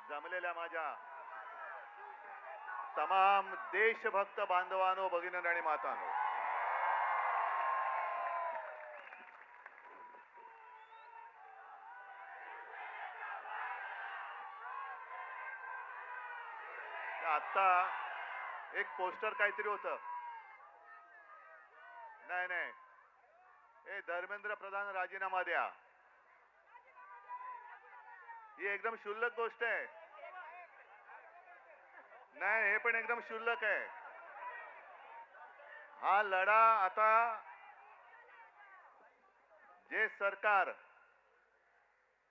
जमलेल्या माझ्या तमाम देशभक्त बांधवांनो, भगिनी आणि मातांनो, आता एक पोस्टर काहीतरी होतं. नाही नाही, हे धर्मेंद्र प्रधान राजीनामा द्या. ही एकदम क्षुल्लक गोष्ट आहे. नाही, हे पण एकदम क्षुल्लक आहे. हा लढा आता जे सरकार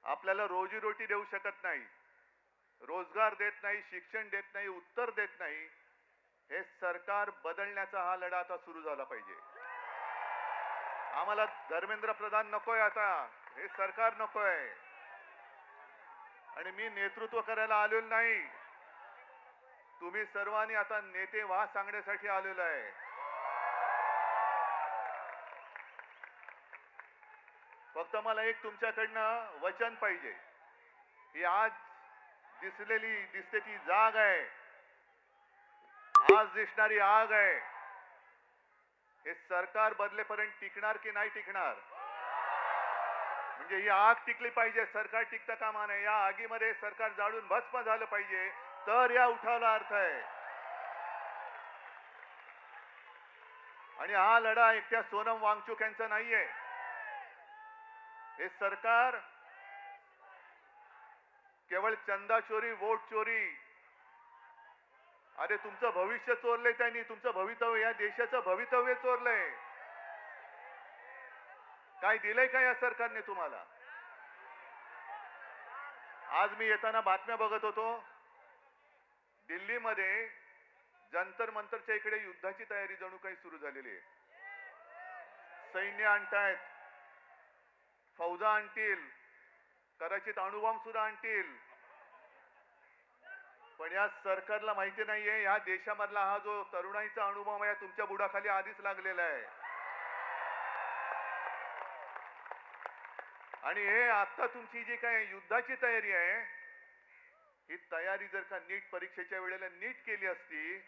आपल्याला रोजीरोटी देऊ शकत नाही, रोजगार देत नाही, शिक्षण देत नाही, उत्तर देत नाही, हे सरकार बदलण्याचा हा लढा आता सुरू झाला पाहिजे. आम्हाला धर्मेंद्र प्रधान नकोय, आता हे सरकार नकोय. आणि मी नेतृत्व करायला आलेलो नाही, तुम्ही सर्वांनी आता नेते व्हा सांगण्यासाठी आलेलो आहे. फक्त मला एक तुमच्याकडनं वचन पाहिजे. ही आज दिसते ती जाग आहे, आज दिसणारी आग आहे, हे सरकार बदलेपर्यंत टिकणार की नाही टिकणार? म्हणजे ही आग टिकली पाहिजे, सरकार टिकता कामा नये. या आगीमध्ये सरकार जाळून भस्म झालं पाहिजे, तर या उठावाला अर्थ आहे. आणि हा लढा एकट्या सोनम वांगचुक यांचा नाहीये. हे सरकार केवळ चंदा चोरी, वोट चोरी, अरे तुमचं भविष्य चोरलंय त्यांनी, तुमचं भवितव्य, या देशाचं भवितव्य चोरलंय. काय दिलंय का या सरकारने तुम्हाला? आज मी येताना बातम्या बघत होतो, दिल्लीमध्ये जंतर मंतरच्या इकडे युद्धाची तयारी जणू काही सुरू झालेली आहे. सैन्य आणतायत, फौजा आणतील, कदाचित अणुबॉम्ब सुद्धा आणतील. पण या सरकारला माहिती नाहीये, या देशामधला हा जो तरुणाईचा अणुबॉम्ब आहे तुमच्या बुडाखाली आधीच लागलेला आहे. आणि हे आता तुमची जी काय युद्धाची तयारी आहे, ही तयारी जर का नीट परीक्षेच्या वेळेला नीट केली असती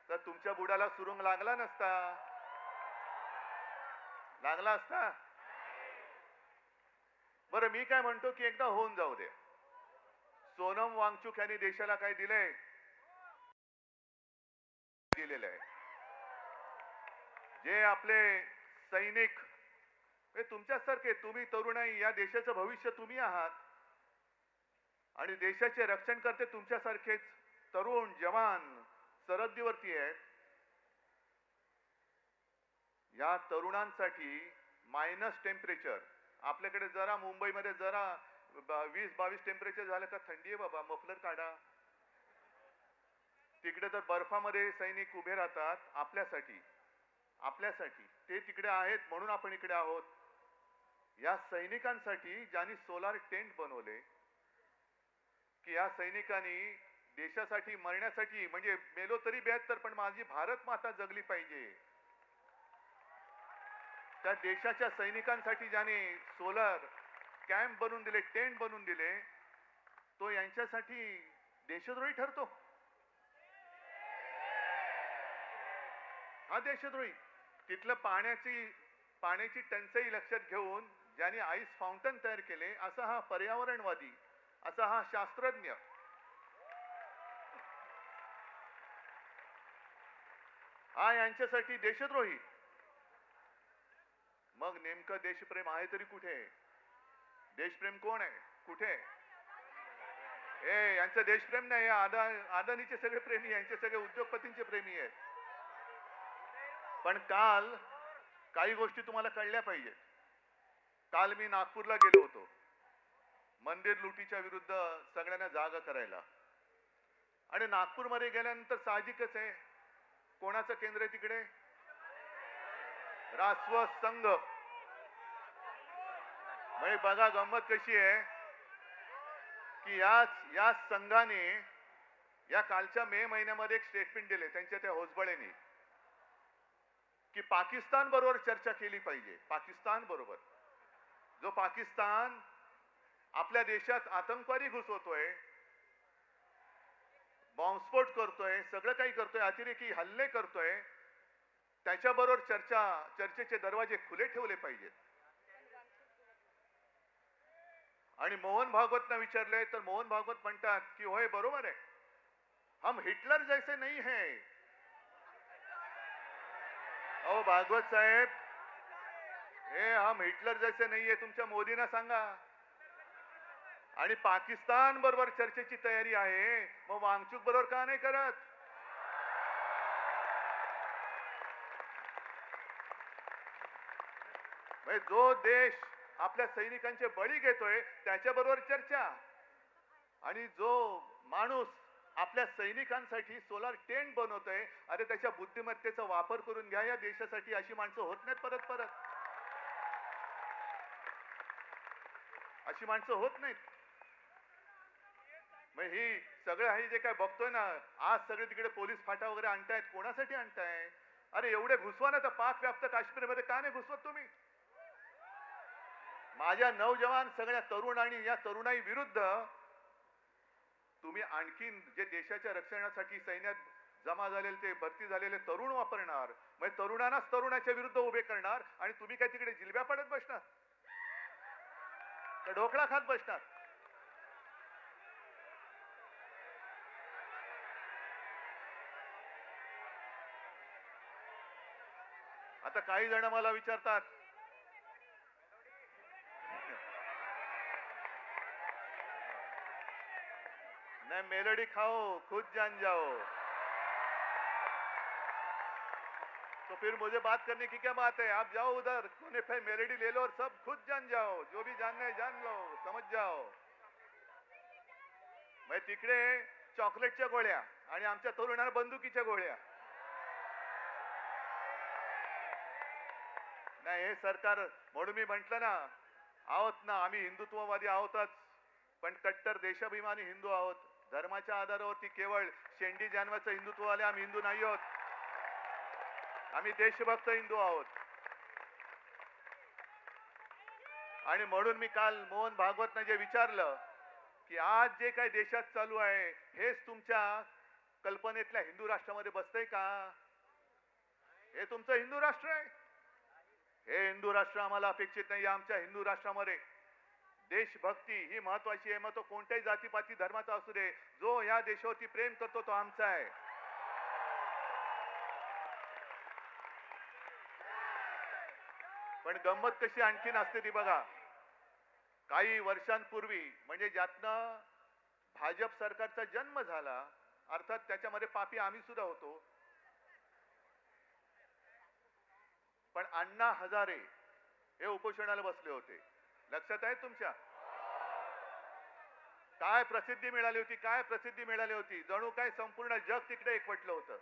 तर तुमच्या बुडाला सुरुंग लागला नसता, लागला असता. बरं, मी काय म्हणतो की एकदा होऊन जाऊ दे. सोनम वांगचुक यांनी देशाला काय दिलंय? दिलेलं आहे. जे आपले सैनिक, हे तुमच्यासारखे, तुम्ही तरुणाई, या देशाचं भविष्य तुम्ही आहात. आणि देशाचे रक्षण करते तुमच्यासारखेच तरुण जवान सरहद्दीवरती आहेत. या तरुणांसाठी मायनस टेम्परेचर, आपल्याकडे जरा मुंबईमध्ये जरा 20-22 टेम्परेचर झालं का थंडी आहे बाबा, मफलर काढा. तिकडे तर बर्फामध्ये सैनिक उभे राहतात आपल्यासाठी. ते तिकडे आहेत म्हणून आपण इकडे आहोत. या सैनिकांसाठी ज्यांनी सोलार टेंट बनवले, की या सैनिकांनी देशासाठी मरण्यासाठी, म्हणजे मेलो तरी 72 पण माझी भारत माता जगली पाहिजे, त्या देशाच्या सैनिकांसाठी ज्याने सोलर कॅम्प बनवून दिले, टेंट बनवून दिले, तो यांच्यासाठी देशद्रोही ठरतो? हा देशद्रोही. तिथलं पाण्याची टंचाई लक्षात घेऊन ज्यांनी आईस फाउंटन तयार केले, असा हा पर्यावरणवादी, असा हा शास्त्रज्ञ, हा यांच्यासाठी देशद्रोही. मग नेमकं देशप्रेम आहे तरी कुठे? देशप्रेम कोण आहे? कुठे? यांचं देशप्रेम नाही, अदानीचे सगळे प्रेमी, यांचे सगळे उद्योगपतींचे प्रेमी आहेत. पण काल काही गोष्टी तुम्हाला कळल्या पाहिजेत. काल मी नागपूरला गेलो होतो मंदिर लुटीच्या विरुद्ध सगळ्यांना जागा करायला. आणि नागपूरमध्ये गेल्यानंतर साहजिकच आहे, कोणाचं केंद्र आहे तिकडे? रासव संघ. म्हणजे बघा गंमत कशी आहे की या संघाने या कालच्या मे महिन्यामध्ये एक स्टेटमेंट दिले त्यांच्या त्या होसबळेनी, की पाकिस्तान बरोबर चर्चा केली पाहिजे. पाकिस्तान बरोबर, जो पाकिस्तान आपल्या देशात आतंकवादी घुसवतोय, बॉम्बस्फोट करतोय, सगळं काही करतोय, अतिरेकी हल्ले करतोय, त्याच्याबरोबर चर्चेचे दरवाजे खुले ठेवले पाहिजेत. आणि मोहन भागवतना विचारले तर मोहन भागवत म्हणतात की होय बरोबर आहे, हम हिटलर जैसे नहीं है. अहो भागवत साहेब, हे हम हिटलर जैसे नाही आहे तुमच्या मोदींना सांगा. आणि पाकिस्तान बरोबर चर्चेची तयारी आहे, मग वांगचूक बरोबर का नाही करत? म्हणजे जो देश आपल्या सैनिकांचे बळी घेतोय त्याच्याबरोबर चर्चा, आणि जो माणूस आपल्या सैनिकांसाठी सोलार टेंट बनवतोय, अरे त्याच्या बुद्धिमत्तेचा वापर करून घ्या या देशासाठी. अशी माणसं होत नाहीत परत परत, अशी माणसं होत नाहीत. मग ही सगळं हे जे काय बघतोय ना आज, सगळे तिकडे पोलीस फाटा वगैरे आणतायत, कोणासाठी आणताय? अरे एवढे घुसवा ना, तर पाक व्याप्त काश्मीरमध्ये का नाही घुसवत तुम्ही? माझ्या नौजवान सगळ्या तरुण आणि या तरुणाई विरुद्ध तुम्ही आणखीन जे देशाच्या रक्षणासाठी सैन्यात जमा झालेले ते भरती झालेले तरुण वापरणार, म्हणजे तरुणांनाच तरुणाच्या विरुद्ध उभे करणार, आणि तुम्ही काय तिकडे जिलब्या पडत बसणार का ढोकळा खात बसणार? आता काही जण मला विचारतात, नहीं मेलोडी खाओ खुद जान जाओ, तो फिर मुझे बात करने की क्या बात है? आप जाओ उधर कोने पे मेलोडी ले लो और सब खुद जान जाओ, जो भी जानना है जान लो, समझ जाओ. मैं तिकडे चॉकलेटच्या गोळ्या आणि आमच्या तरुणांना बंदुकीच्या गोळ्या. नाही हे सरकार, म्हणून मी म्हंटल ना, आहोत ना आम्ही हिंदुत्ववादी आहोतच, पण कट्टर देशाभिमानी हिंदू आहोत. धर्माच्या आधारावरती केवळ शेंडी जानवाचं हिंदुत्व आले, आम्ही हिंदू नाही आहोत. आम्ही देशभक्त हिंदू आहोत. आणि म्हणून मी काल मोहन भागवतनं जे विचारलं की आज जे काही देशात चालू आहे हेच तुमच्या कल्पनेतल्या हिंदू राष्ट्रामध्ये बसतंय का? हे तुमचं हिंदू राष्ट्र आहे? हे हिंदू राष्ट्र आम्हाला अपेक्षित नाही. आमच्या हिंदू राष्ट्रामध्ये देशभक्ती ही महत्वाची आहे. मग तो कोणत्याही जातीपाती धर्माचा असू दे, जो या देशावरती प्रेम करतो तो आमचा आहे. पण गंमत कशी आणखीन असते ती बघा. काही वर्षांपूर्वी, म्हणजे ज्यातनं भाजप सरकारचा जन्म झाला, अर्थात त्याच्यामध्ये पापी आम्ही सुद्धा होतो, पण अण्णा हजारे हे उपोषणाला बसले होते. लक्षात आहे तुमच्या? काय प्रसिद्धी मिळाली होती, काय प्रसिद्धी मिळाली होती. जणू काय संपूर्ण जग तिकडे एकवटलं होतं.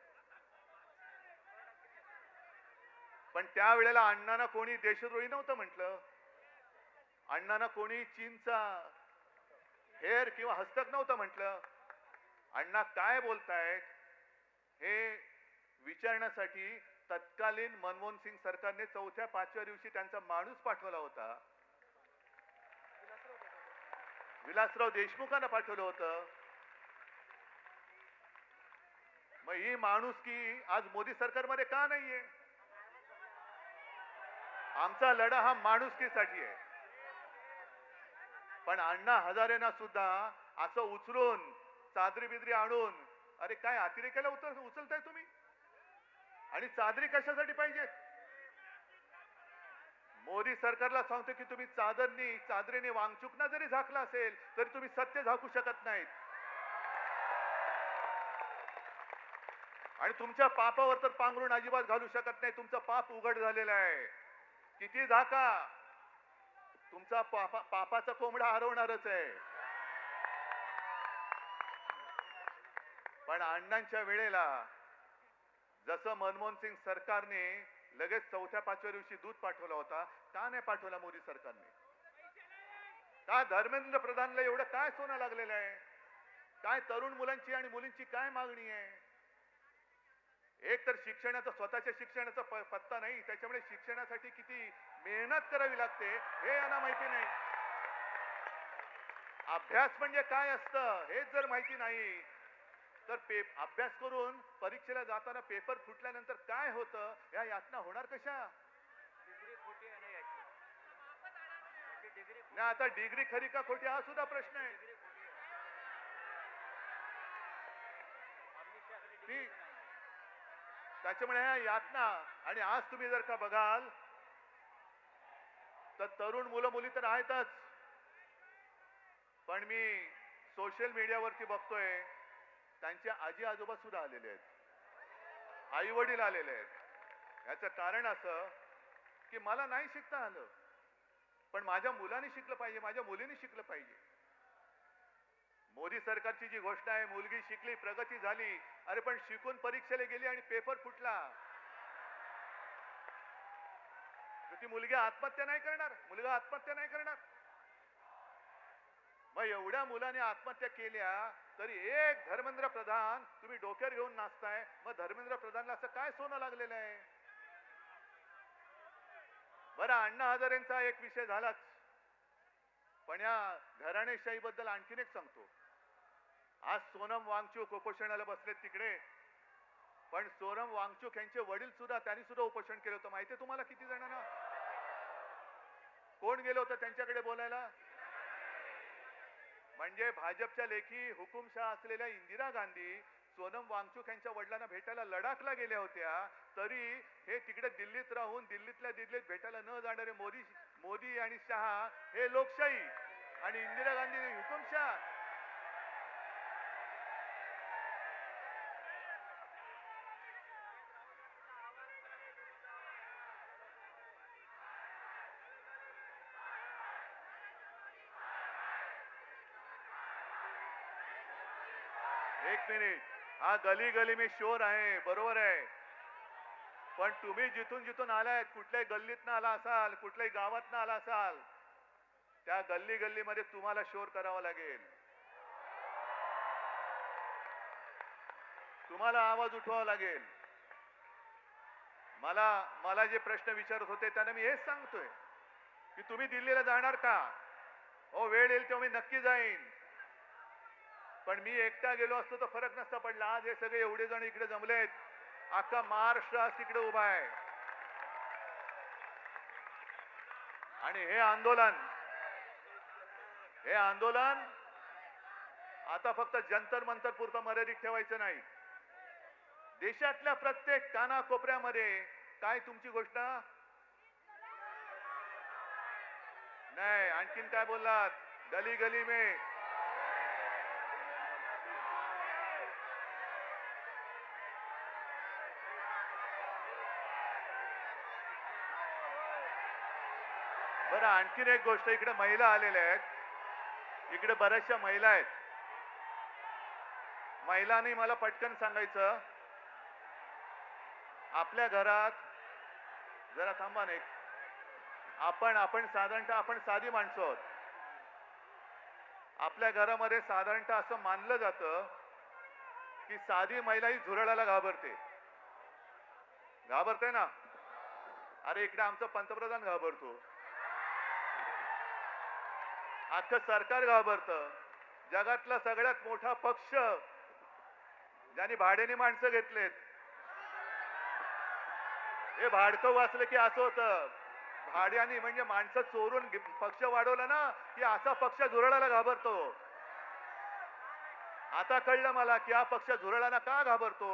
पण त्यावेळेला अण्णांना कोणी देशद्रोही नव्हतं म्हटलं. अण्णांना कोणी चीनचा हेर किंवा हस्तक नव्हतं म्हटलं. अण्णा काय बोलतायत हे विचारण्यासाठी तत्कालीन मनमोहन सिंग सरकारने 4-5व्या दिवशी त्यांचा माणूस पाठवला होता. विलासराव देशमुखांना पाठवलं होतं. मग ही माणुसकी आज मोदी सरकारमध्ये का नाहीये? आमचा लढा हा माणुसकीसाठी आहे. पण अण्णा हजारेंना सुद्धा असं उचलून चादरी बिदरी आणून, अरे काय अतिरेकाला उचलताय तुम्ही? आणि चादरी कशासाठी पाहिजेत? मोदी सरकारला सांगतो की तुम्ही चादरीने वांगचुकना जरी झाकला असेल तरी तुम्ही सत्य झाकू शकत नाहीत. आणि तुमच्या पापावर तर पांघरून अजिबात घालू शकत नाही. तुमचं पाप उघड झालेलं आहे. किती झाका, तुमचा पापाचा कोंबडा हरवणारच आहे. पण अण्णांच्या वेळेला जसं मनमोहन सिंग सरकारने लगेच 4-5व्या दिवशी दूध पाठवला होता, का नाही पाठवला मोदी सरकारने? का धर्मेंद्र प्रधानला एवढं काय सोनं लागलेलं आहे? काय तरुण मुलांची आणि मुलींची काय मागणी आहे? एक तर शिक्षणाचा, स्वतःच्या शिक्षणाचा पत्ता नाही, त्याच्यामुळे शिक्षणासाठी किती मेहनत करावी लागते हे यांना माहिती नाही. अभ्यास म्हणजे काय असतं हेच जर माहिती नाही तर अभ्यास करून परीक्षेला जाताना पेपर फुटल्यानंतर काय होतं या यातना होणार कशा? नाही, आता डिग्री खरी का खोटी हा सुद्धा प्रश्न आहे. ती त्याच्यामुळे ह्या यातना, आणि आज तुम्ही जर का बघाल तर तरुण मुलं मुली तर आहेतच, पण मी सोशल मीडियावरती बघतोय त्यांचे आजी आजोबा सुद्धा आलेले आहेत, आई वडील आलेले आहेत. याचं कारण असं की मला नाही शिकता आलं, पण माझ्या मुलाने शिकलं पाहिजे, माझ्या मुलीने शिकलं पाहिजे. मोदी सरकारची जी घोषणा आहे, मुलगी शिकली प्रगती झाली, अरे पण शिकून परीक्षेला गेली आणि पेपर फुटला, ती मुलगी आत्महत्या नाही करणार, मुलगा आत्महत्या नाही करणार. मग एवढ्या मुलाने आत्महत्या केल्या तरी एक धर्मेंद्र प्रधान तुम्ही डोक्यावर घेऊन नाचताय. मग धर्मेंद्र प्रधानला असं काय सोनं लागलेलं आहे? बरं, अण्णा हजारेंचा एक विषय झालाच, पण या घराणेशाही बद्दल आणखीन एक सांगतो. आज सोनम वांगचूक उपोषणाला बसलेत तिकडे, पण सोनम वांगचूक यांचे वडील सुद्धा, त्यांनी सुद्धा उपोषण केलं होतं. माहितीये तुम्हाला किती जणांना? कोण गेलं होतं त्यांच्याकडे बोलायला? म्हणजे भाजपच्या लेखी हुकुमशाह असलेल्या इंदिरा गांधी सोनम वांगचूक यांच्या वडिलांना भेटायला लडाखला गेल्या होत्या, तरी हे तिकडे दिल्लीत राहून दिल्लीतल्या दिल्लीत भेटायला न जाणारे मोदी आणि शहा हे लोकशाही आणि इंदिरा गांधी हुकुमशाह. एक मिनिट, हा गली गली में शोर आहे, बरोबर आहे, पण तुम्ही जिथून जिथून आलाय, कुठल्याही गल्लीतनं आला असाल, कुठल्याही गावातनं आला असाल, त्या गल्ली गल्लीमध्ये तुम्हाला शोर करावा लागेल, तुम्हाला आवाज उठवावा लागेल. मला जे प्रश्न विचारत होते त्यांना मी हेच सांगतोय की तुम्ही दिल्लीला जाणार का? हो, वेळ येईल तेव्हा मी नक्की जाईन, पण मी एकटा गेलो असतो तर फरक नसता पडला. आज हे सगळे एवढे जण इकडे जमलेत, अख्खा महाराष्ट्र आज तिकडे उभा आहे, आणि हे आंदोलन आता फक्त जंतर मंतर पुरतं मर्यादित ठेवायचं नाही. देशातल्या प्रत्येक कानाकोपऱ्यामध्ये काय तुमची घोषणा? नाही, आणखीन काय बोललात? गली गली में. बरं, आणखीन एक गोष्ट, इकडे महिला आलेल्या आहेत, इकडे बऱ्याचशा महिला आहेत. महिलांनी मला पटकन सांगायचं, आपल्या घरात, जरा थांबा नाही, आपण साधारणतः आपण साधी माणसं आहोत. आपल्या घरामध्ये साधारणतः असं मानलं जातं की साधी महिला ही झुरळाला घाबरते ना. अरे इकडे आमचा पंतप्रधान घाबरतो, अख्खं सरकार घाबरतं. जगातला सगळ्यात मोठा पक्ष ज्यांनी भाड्याने माणसं घेतलेत, हे भाडकं वाचलं की असं होतं, भाड्याने म्हणजे माणसं चोरून पक्ष वाढवला ना की असा पक्ष झुरळाला घाबरतो. आता कळलं मला की हा पक्ष झुरळाला का घाबरतो.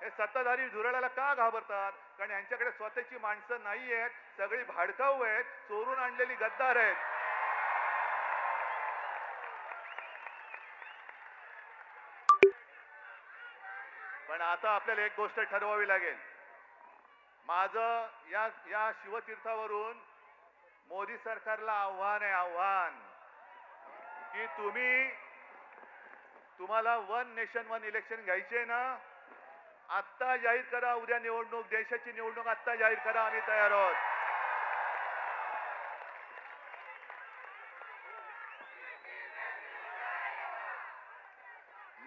हे सत्ताधारी झुरळाला का घाबरतात? कारण यांच्याकडे स्वतःची माणसं नाही आहेत, सगळी भाडकाऊ आहेत, चोरून आणलेली गद्दार आहेत. पण आता आपल्याला एक गोष्ट ठरवावी लागेल. माझं या शिवतीर्थावरून मोदी सरकारला आव्हान आहे, की तुम्हाला वन नेशन वन इलेक्शन घ्यायचे ना, आत्ता जाहीर करा. उद्या निवडणूक, देशाची निवडणूक आत्ता जाहीर करा, आम्ही तयार आहोत.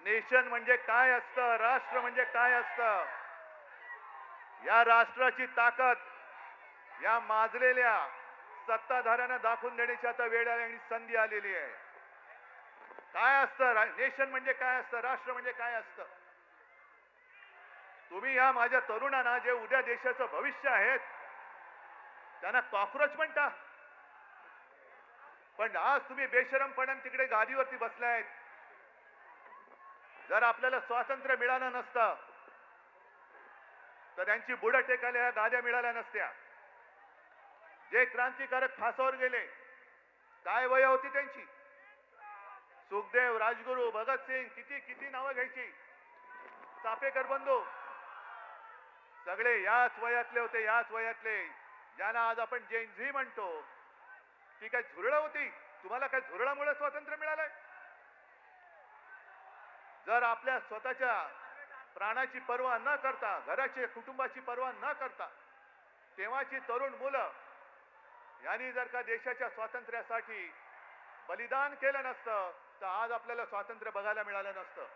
नेशन म्हणजे काय असतं, राष्ट्र म्हणजे काय असतं, या राष्ट्राची ताकद या माजलेल्या सत्ताधाऱ्यांना दाखवून देण्याची आता वेळ आली आणि संधी आलेली आहे. काय असतं नेशन म्हणजे काय असतं, राष्ट्र म्हणजे काय असतं. तुम्ही या माझ्या तरुणांना जे उद्या देशाचं भविष्य आहेत त्यांना कॉक्रोच म्हणता. पण आज तुम्ही बेशरमपणाने तिकडे गादीवरती बसलायत. जर आपल्याला स्वातंत्र्य मिळालं नसतं तर त्यांची बुडं टेकायला या गाद्या मिळाल्या नसत्या. जे क्रांतिकारक फासावर गेले, काय वय होती त्यांची. सुखदेव, राजगुरू, भगतसिंग, किती किती नावं घ्यायची. चापेकर बंधू सगळे याच वयातले होते, याच वयातले. ज्यांना आज आपण जेन-झी म्हणतो. ती काय झुरळ होती. तुम्हाला काय झुरळामुळे स्वातंत्र्य मिळालंय. जर आपल्या स्वतःच्या प्राणाची पर्वा न करता, घराची कुटुंबाची पर्वा न करता तेव्हाची तरुण मुलं यांनी जर का देशाच्या स्वातंत्र्यासाठी बलिदान केलं नसतं तर आज आपल्याला स्वातंत्र्य बघायला मिळालं नसतं.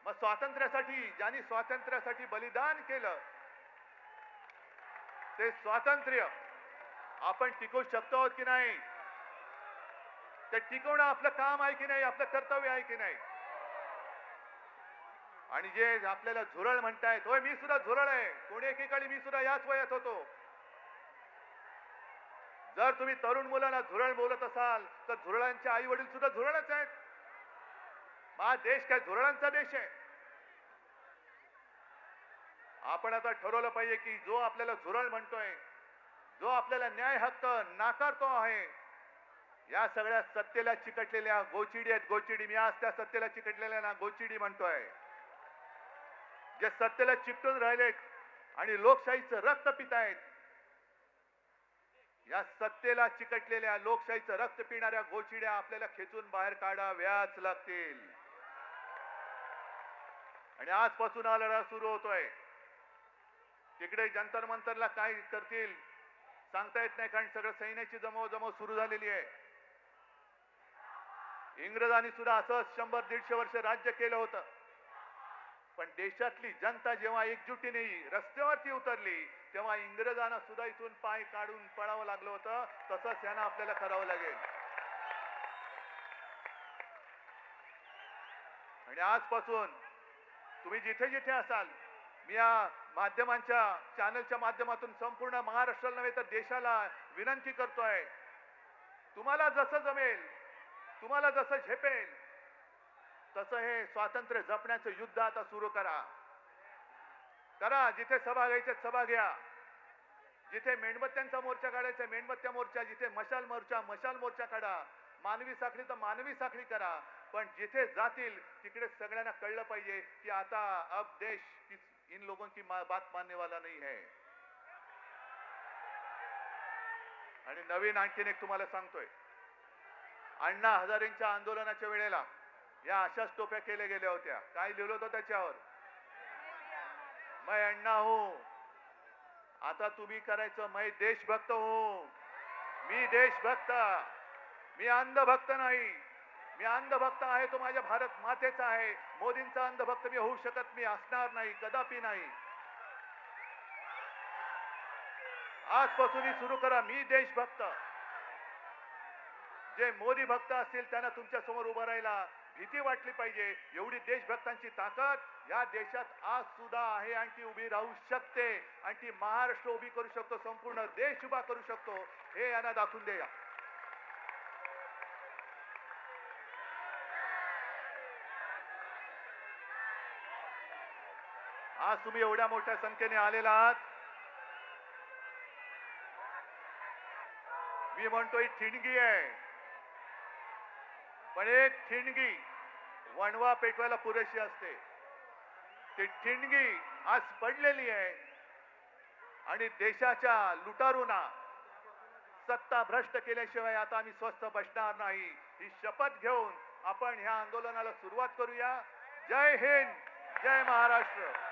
मग स्वातंत्र्यासाठी ज्यांनी स्वातंत्र्यासाठी बलिदान केलं ते स्वातंत्र्य आपण टिकवू शकतो आहोत की नाही. ते टिकवणं आपलं काम आहे की नाही, आपलं कर्तव्य आहे की नाही. आणि जे आपल्याला झुरळ म्हणतायत, होय मी सुद्धा झुरळ आहे. कोणी एकेकाळी मी सुद्धा याच वयात होतो. जर तुम्ही तरुण मुलांना झुरळ बोलत असाल तर झुरळांचे आई वडील सुद्धा झुरळच आहेत. हा देश काय झुरळांचा देश आहे. आपण आता ठरवलं पाहिजे की जो आपल्याला झुरळ म्हणतोय, जो आपल्याला न्याय हक्क नाकारतो आहे, या सगळ्या सत्तेला चिकटलेल्या गोचिडी आहेत. गोचिडी. मी आज त्या सत्तेला चिकटलेल्या ना गोचिडी म्हणतोय. जे सत्तेला चिकटून राहिलेत आणि लोकशाहीचं रक्त पितायत, या सत्तेला चिकटलेल्या लोकशाहीचं रक्त पिणाऱ्या गोचिड्या आपल्याला खेचून बाहेर काढाव्याच लागतील. आणि आजपासून हा लढा सुरू होतोय. तिकडे जंतर मंतरला काय करतील सांगता येत नाही, कारण सगळं सैन्याची जमवाजमव सुरू झालेली आहे. इंग्रजांनी सुद्धा असंच 100-150 वर्ष राज्य केलं होतं. पण देशातली जनता जेव्हा एकजुटीने रस्त्यावरती उतरली तेव्हा इंग्रजांना सुद्धा इथून पाय काढून पळावं लागलं होतं. तसंच यांना आपल्याला करावं लागेल. आणि आजपासून तुम्ही जिथे जिथे असाल, मी या माध्यमांच्या चॅनलच्या माध्यमातून संपूर्ण महाराष्ट्राला नव्हे तर देशाला विनंती करतोय, तुम्हाला जसं जमेल, तुम्हाला जसं झेपेल तसं हे स्वातंत्र्य जपण्याचं युद्ध आता सुरू करा. जिथे सभा घ्यायच्या सभा घ्या. जिथे मेणबत्त्यांचा मोर्चा काढायचा मेणबत्त्या मोर्चा, जिथे मशाल मोर्चा काढा. मानवी साखळी तर मानवी साखळी करा. पण जिथे जातील तिकडे सगळ्यांना कळलं पाहिजे की आता अब देश इन लोगों की बात मानने वाला नहीं है. आणि नवीन आणखीन एक तुम्हाला सांगतोय, अण्णा हजारेंच्या आंदोलनाच्या वेळेला या अशाच टोप्या केल्या गेल्या होत्या. काय लिहिलं होतं त्याच्यावर, मैं अण्णा हूं. आता तुम्ही करायचं, मैं देशभक्त हूं. मी देशभक्त, मी अंधभक्त नाही. मी अंधभक्त आहे तो माझ्या भारत मातेचा आहे. मोदींचा अंधभक्त मी होऊ शकत, मी असणार नाही, कदापि नाही. आजपासून सुरू करा, मी देशभक्त. जे मोदी भक्त असतील त्यांना तुमच्या समोर उभं राहायला भीती वाटली पाहिजे. एवढी देशभक्तांची ताकद या देशात आज सुद्धा आहे आणि ती उभी राहू शकते. आणि ती महाराष्ट्र उभी करू शकतो, संपूर्ण देश उभा करू शकतो, हे यांना दाखवून द्या. आज तुम्ही एवढ्या मोठ्या संख्येने आलेला आहात. मी म्हणतो ही ठिणगी आहे, पण एक ठिणगी वणवा पेटवायला पुरेशी असते. ती ठिणगी आज पडलेली आहे आणि देशाच्या लुटारूंना सत्ता भ्रष्ट केल्याशिवाय आता आम्ही स्वस्थ बसणार नाही. ही शपथ घेऊन आपण ह्या आंदोलनाला सुरुवात करूया. जय हिंद, जय महाराष्ट्र.